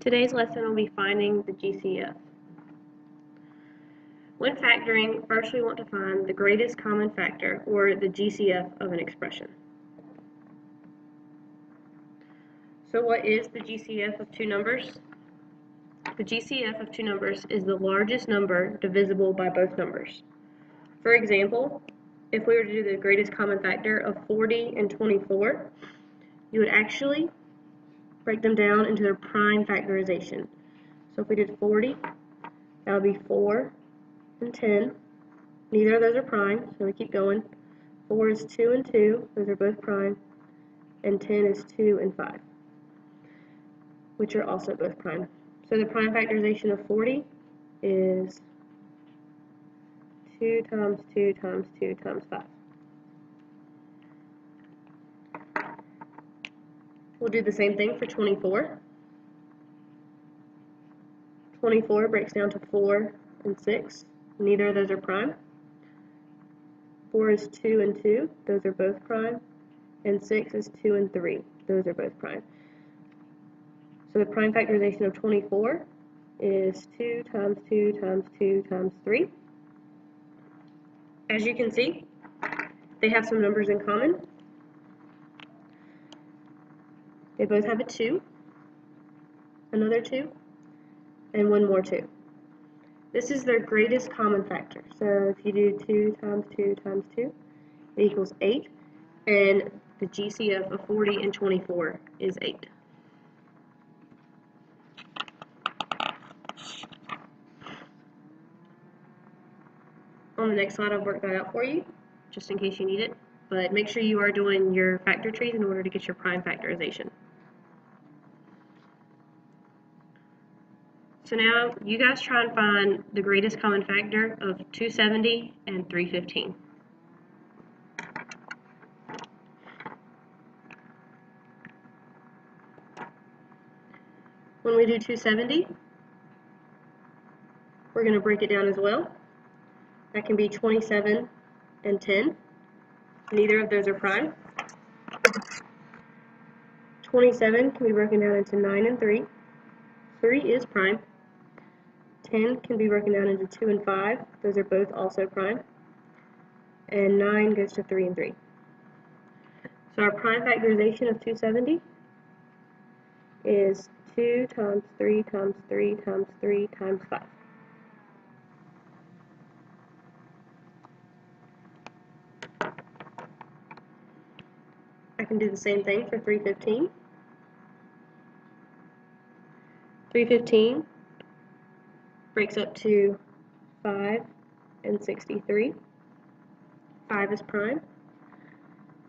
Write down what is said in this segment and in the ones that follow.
Today's lesson will be finding the GCF. When factoring, first we want to find the greatest common factor, or the GCF of an expression. So what is the GCF of two numbers? The GCF of two numbers is the largest number divisible by both numbers. For example, if we were to do the greatest common factor of 40 and 24, you would actually break them down into their prime factorization. So if we did 40, that would be 4 and 10. Neither of those are prime, so we keep going. 4 is 2 and 2, those are both prime, and 10 is 2 and 5, which are also both prime. So the prime factorization of 40 is 2 times 2 times 2 times 5. We'll do the same thing for 24. 24 breaks down to 4 and 6. Neither of those are prime. 4 is 2 and 2. Those are both prime. And 6 is 2 and 3. Those are both prime. So the prime factorization of 24 is 2 times 2 times 2 times 3. As you can see, they have some numbers in common. They both have a 2, another 2, and one more 2. This is their greatest common factor. So if you do 2 times 2 times 2, it equals 8. And the GCF of 40 and 24 is 8. On the next slide, I'll work that out for you, just in case you need it. But make sure you are doing your factor trees in order to get your prime factorization. So now, you guys try and find the greatest common factor of 270 and 315. When we do 270, we're going to break it down as well. That can be 27 and 10. Neither of those are prime. 27 can be broken down into 9 and 3. 3 is prime. 10 can be broken down into 2 and 5. Those are both also prime. And 9 goes to 3 and 3. So our prime factorization of 270 is 2 times 3 times 3 times 3 times 5. I can do the same thing for 315. 315 breaks up to 5 and 63. 5 is prime.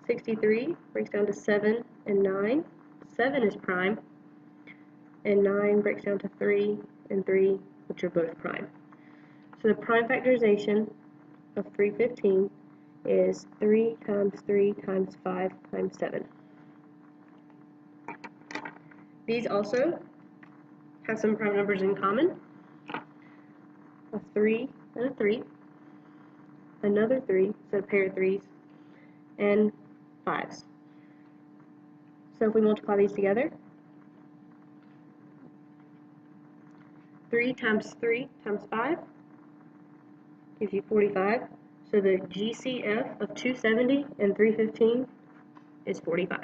63 breaks down to 7 and 9. 7 is prime. And 9 breaks down to 3 and 3, which are both prime. So the prime factorization of 315 is 3 times 3 times 5 times 7. These also have some prime numbers in common. A 3 and a 3, another 3, so a pair of 3s, and 5s. So if we multiply these together, 3 times 3 times 5 gives you 45. So the GCF of 270 and 315 is 45.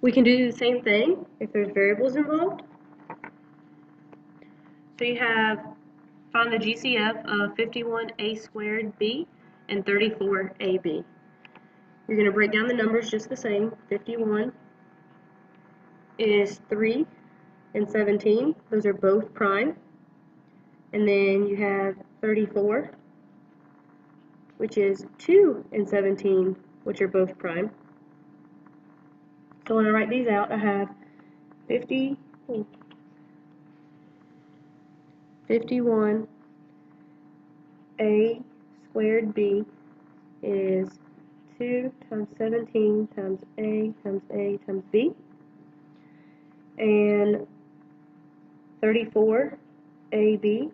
We can do the same thing if there's variables involved. So you have find the GCF of 51a squared b and 34ab. You're going to break down the numbers just the same. 51 is 3 and 17. Those are both prime. And then you have 34, which is 2 and 17, which are both prime. So when I write these out, I have 51a squared b is 2 times 17 times a times a times b. And 34ab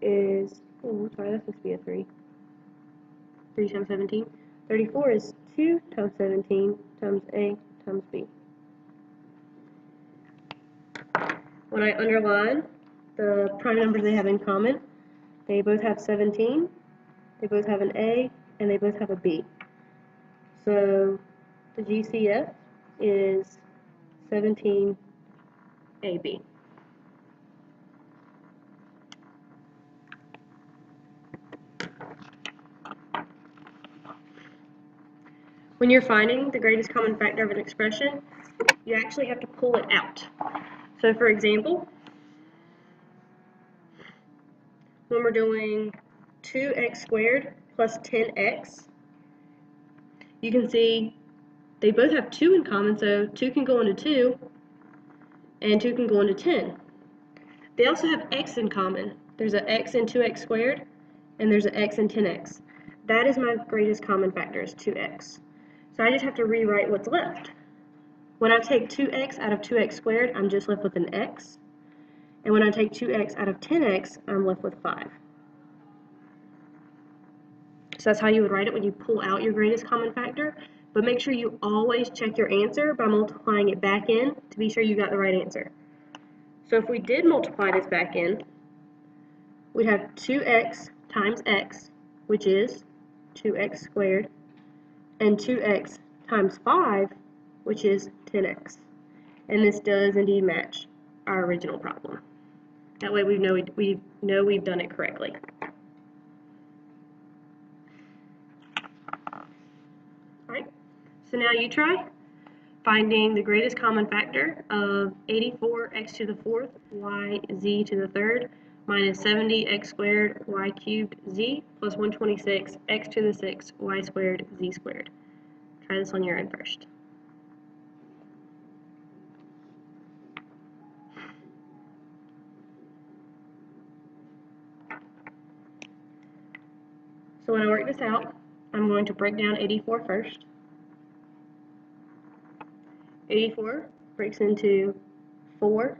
is Oh, sorry, that's supposed to be a 3. 3 times 17. 34 is 2 times 17 times A times B. When I underline the prime numbers they have in common, they both have 17, they both have an A, and they both have a B. So the GCF is 17AB. When you're finding the greatest common factor of an expression, you actually have to pull it out. So for example, when we're doing 2x squared plus 10x, you can see they both have 2 in common, so 2 can go into 2, and 2 can go into 10. They also have x in common. There's an x in 2x squared, and there's an x in 10x. That is my greatest common factor, is 2x. So I just have to rewrite what's left. When I take 2x out of 2x squared, I'm just left with an x. And when I take 2x out of 10x, I'm left with 5. So that's how you would write it when you pull out your greatest common factor. But make sure you always check your answer by multiplying it back in to be sure you got the right answer. So if we did multiply this back in, we'd have 2x times x, which is 2x squared, and 2x times 5, which is 10x. And this does indeed match our original problem. That way we know we've done it correctly. Alright, so now you try finding the greatest common factor of 84x to the 4th yz to the 3rd minus 70x squared y cubed z plus 126 x to the 6th y squared z squared. Try this on your own first. So when I work this out, I'm going to break down 84 first. 84 breaks into 4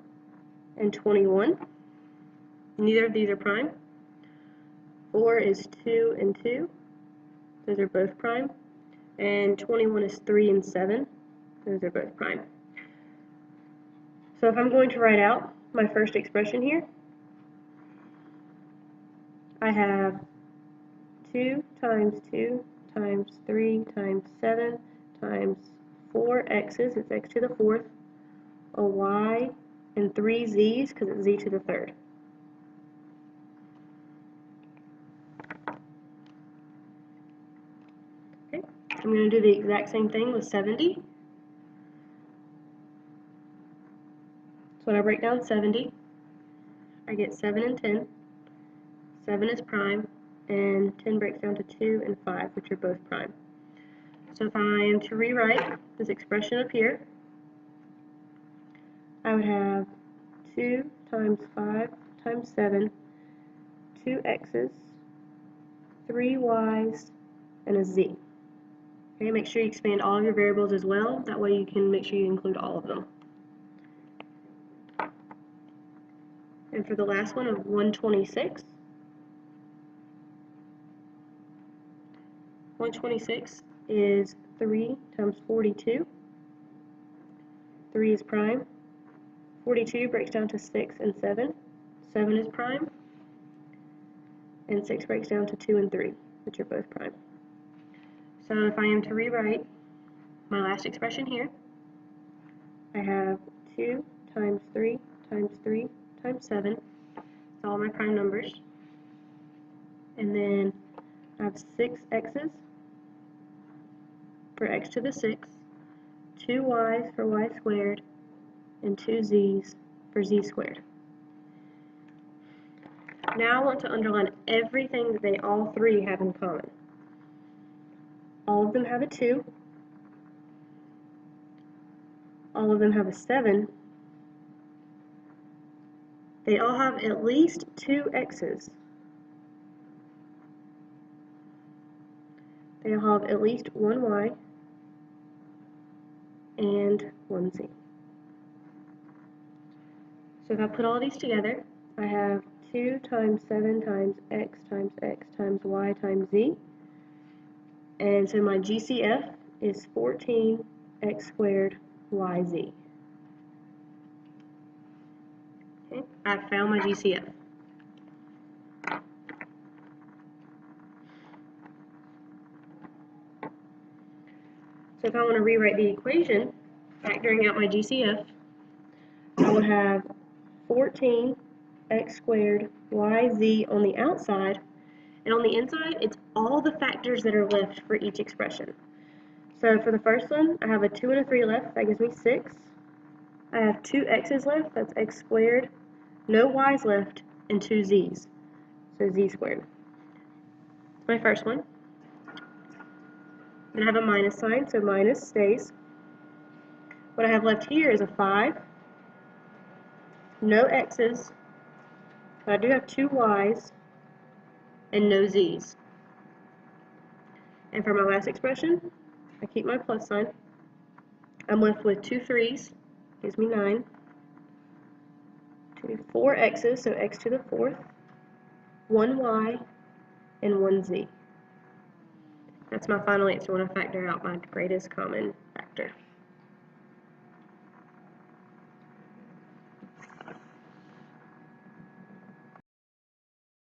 and 21. Neither of these are prime. 4 is 2 and 2. Those are both prime. And 21 is 3 and 7. Those are both prime. So if I'm going to write out my first expression here, I have 2 times 2 times 3 times 7 times 4 x's, it's x to the 4th, a y, and 3 z's because it's z to the 3rd. Okay, I'm going to do the exact same thing with 70. So when I break down 70, I get 7 and 10. 7 is prime, and 10 breaks down to 2 and 5, which are both prime. So if I am to rewrite this expression up here, I would have 2 times 5 times 7, 2 x's, 3 y's, and a z. Okay, make sure you expand all of your variables as well. That way you can make sure you include all of them. And for the last one of 126, 126 is 3 times 42. 3 is prime. 42 breaks down to 6 and 7. 7 is prime. And 6 breaks down to 2 and 3, which are both prime. So if I am to rewrite my last expression here, I have 2 times 3 times 3 times 7. It's all my prime numbers. And then I have 6 x's for x to the 6th, 2 y's for y squared, and 2 z's for z squared. Now I want to underline everything that they all three have in common. All of them have a 2. All of them have a 7. They all have at least 2 x's. They all have at least 1 y and 1 z. So if I put all these together, I have 2 times 7 times x times y times z. And so my GCF is 14x squared yz. Okay, I found my GCF. So if I want to rewrite the equation, factoring out my GCF, I would have 14x squared yz on the outside, and on the inside, it's all the factors that are left for each expression. So for the first one, I have a 2 and a 3 left, that gives me 6. I have 2 x's left, that's x squared, no y's left, and 2 z's, so z squared. My first one. Then I have a minus sign, so minus stays. What I have left here is a 5, no x's, but I do have 2 y's, and no z's. And for my last expression, I keep my plus sign. I'm left with 2 3's, gives me 9, 4 x's, so x to the 4th, 1 y, and 1 z. That's my final answer when I factor out my greatest common factor.